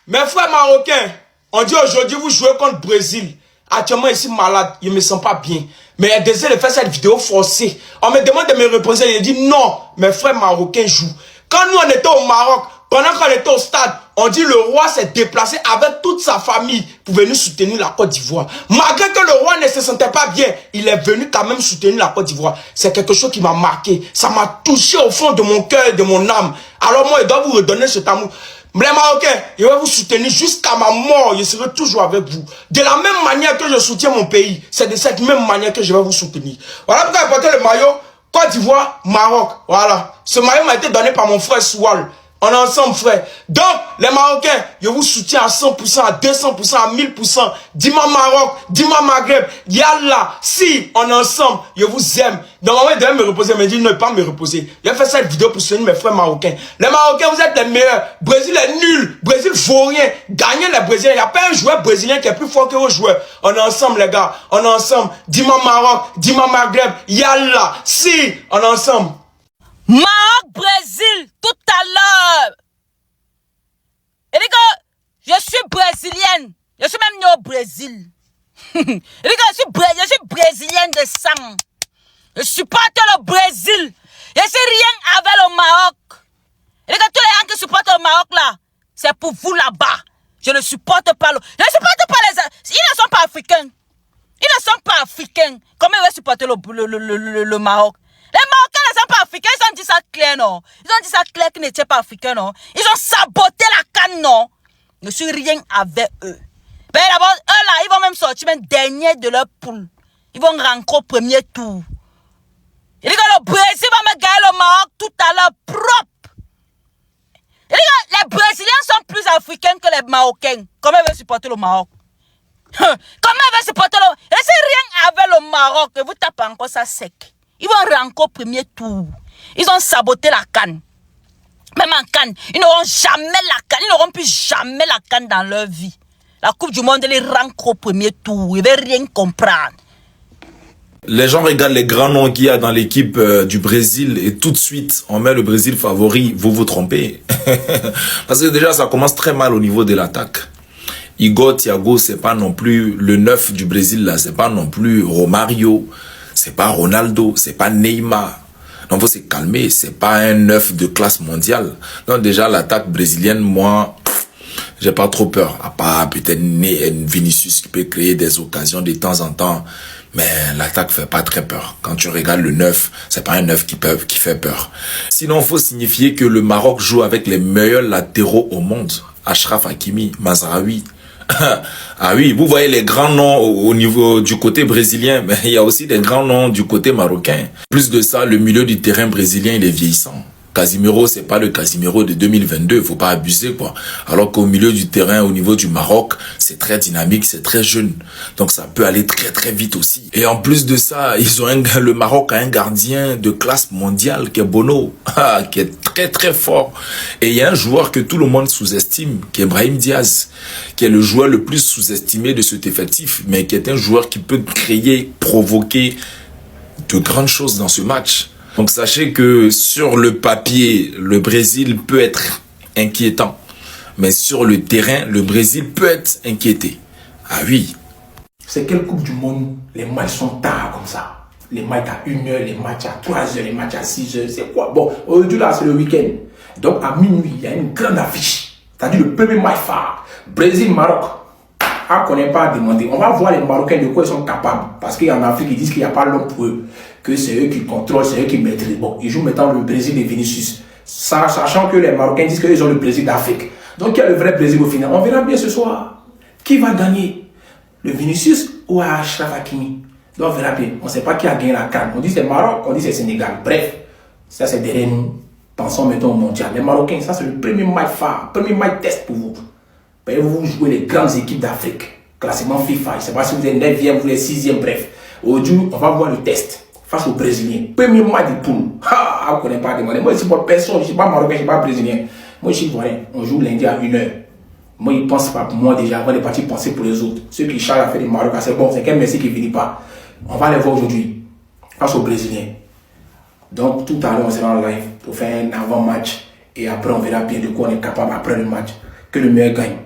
Mes frères marocains, on dit aujourd'hui vous jouez contre le Brésil. Actuellement ici malade, je ne me sens pas bien. Mais désolé de faire cette vidéo forcée. On me demande de me reposer. Je dis non, mes frères marocains jouent. Quand nous on était au Maroc, pendant qu'on était au stade, on dit le roi s'est déplacé avec toute sa famille pour venir soutenir la Côte d'Ivoire. Malgré que le roi ne se sentait pas bien, il est venu quand même soutenir la Côte d'Ivoire. C'est quelque chose qui m'a marqué. Ça m'a touché au fond de mon cœur et de mon âme. Alors moi, je dois vous redonner cet amour. Les Marocains, je vais vous soutenir jusqu'à ma mort. Je serai toujours avec vous. De la même manière que je soutiens mon pays, c'est de cette même manière que je vais vous soutenir. Voilà pourquoi j'ai porté le maillot Côte d'Ivoire, Maroc. Voilà. Ce maillot m'a été donné par mon frère Soual. On est ensemble, frère. Donc, les Marocains, je vous soutiens à 100%, à 200%, à 1000%. Dis-moi Maroc, dis-moi Maghreb. Yallah, si on est ensemble, je vous aime. Normalement, il devait me reposer, mais il dit ne pas me reposer. J'ai fait cette vidéo pour soutenir mes frères marocains. Les Marocains, vous êtes les meilleurs. Brésil est nul. Brésil vaut rien. Gagnez les Brésiliens. Il n'y a pas un joueur brésilien qui est plus fort que vos joueurs. On est ensemble, les gars. On est ensemble. Dis-moi Maroc, dis-moi Maghreb. Yallah, si on est ensemble. Maroc, Brésil, tout à l'heure. Et dit que je suis brésilienne. Je suis même née au Brésil. Et dit que je suis brésilienne de sang. Je supporte le Brésil. Je suis rien avec le Maroc. Et dit que tous les gens qui supportent le Maroc là, c'est pour vous là-bas. Je ne supporte pas le... Je ne supporte pas les... Ils ne sont pas africains. Ils ne sont pas africains. Comment ils vont supporter le Maroc? Les Marocains ne sont pas africains, ils ont dit ça clair, non? Ils ont dit ça clair qu'ils n'étaient pas africains, non? Ils ont saboté la canne, non? Je suis rien avec eux. Ben d'abord, eux là, ils vont même sortir même dernier de leur poule. Ils vont rentrer au premier tour. Il dit que le Brésil va me gagner le Maroc tout à l'heure propre. Il dit que les Brésiliens sont plus africains que les Marocains. Comment ils veulent supporter le Maroc? Comment ils veulent supporter le Maroc? Je suis rien avec le Maroc. Et vous tapez encore ça sec. Ils vont rentrer au premier tour. Ils ont saboté la canne. Même en canne, ils n'auront jamais la canne. Ils n'auront plus jamais la canne dans leur vie. La Coupe du Monde, ils rentrent au premier tour. Ils ne vont rien comprendre. Les gens regardent les grands noms qu'il y a dans l'équipe du Brésil et tout de suite, on met le Brésil favori. Vous vous trompez. Parce que déjà, ça commence très mal au niveau de l'attaque. Igor Thiago, c'est pas non plus le neuf du Brésil, là. C'est pas non plus Romario. C'est pas Ronaldo, c'est pas Neymar. Donc, faut se calmer. C'est pas un neuf de classe mondiale. Donc, déjà, l'attaque brésilienne, moi, j'ai pas trop peur. À part peut-être Vinicius qui peut créer des occasions de temps en temps. Mais l'attaque fait pas très peur. Quand tu regardes le neuf, c'est pas un neuf qui fait peur. Sinon, faut signifier que le Maroc joue avec les meilleurs latéraux au monde. Achraf Hakimi, Mazraoui. Ah oui, vous voyez les grands noms au niveau du côté brésilien, mais il y a aussi des grands noms du côté marocain. Plus de ça, le milieu du terrain brésilien, il est vieillissant. Casimiro, c'est pas le Casimiro de 2022, faut pas abuser quoi. Alors qu'au milieu du terrain, au niveau du Maroc, c'est très dynamique, c'est très jeune. Donc ça peut aller très très vite aussi. Et en plus de ça, le Maroc a un gardien de classe mondiale qui est Bono, qui est très très fort. Et il y a un joueur que tout le monde sous-estime, qui est Brahim Diaz, qui est le joueur le plus sous-estimé de cet effectif, mais qui est un joueur qui peut créer, provoquer de grandes choses dans ce match. Donc sachez que sur le papier, le Brésil peut être inquiétant. Mais sur le terrain, le Brésil peut être inquiété. Ah oui. C'est quelle Coupe du Monde? Les matchs sont tard comme ça. Les matchs à 1h, les matchs à 3h, les matchs à 6h. C'est quoi? Bon, aujourd'hui là, c'est le week-end. Donc à minuit, il y a une grande affiche. C'est-à-dire le premier match phare. Brésil-Maroc. Ah, qu'on n'est pas à demander. On va voir les Marocains de quoi ils sont capables. Parce qu'en Afrique, ils disent qu'il n'y a pas l'homme pour eux. Que c'est eux qui contrôlent, c'est eux qui maîtrisent. Bon, ils jouent maintenant le Brésil et Vinicius. Sachant que les Marocains disent qu'ils ont le Brésil d'Afrique. Donc, il y a le vrai Brésil au final. On verra bien ce soir. Qui va gagner? Le Vinicius ou Achraf Hakimi? Donc, on verra bien. On ne sait pas qui a gagné la CAN. On dit c'est Maroc, on dit c'est Sénégal. Bref, ça c'est derrière nous. Pensons maintenant au mondial. Les Marocains, ça c'est le premier match phare, premier match test pour vous. Vous jouez les grandes équipes d'Afrique. Classement FIFA. Je ne sais pas si vous êtes 9e, vous êtes 6e, bref. Aujourd'hui, on va voir le test face aux Brésiliens. Premier match de poule. Ah, on ne connaît pas demander. Moi, je ne suis pas personne, je ne suis pas marocain, je ne suis pas brésilien. Moi, je suis ivoirien. On joue lundi à 1h. Moi, ils ne pensent pas pour moi déjà avant de partir penser pour les autres. Ceux qui chargent à faire des Marocains, c'est bon, c'est quel Messi qui ne finit pas. On va les voir aujourd'hui face aux Brésiliens. Donc, tout à l'heure, on sera en live pour faire un avant-match. Et après, on verra bien de quoi on est capable après le match. Que le meilleur gagne.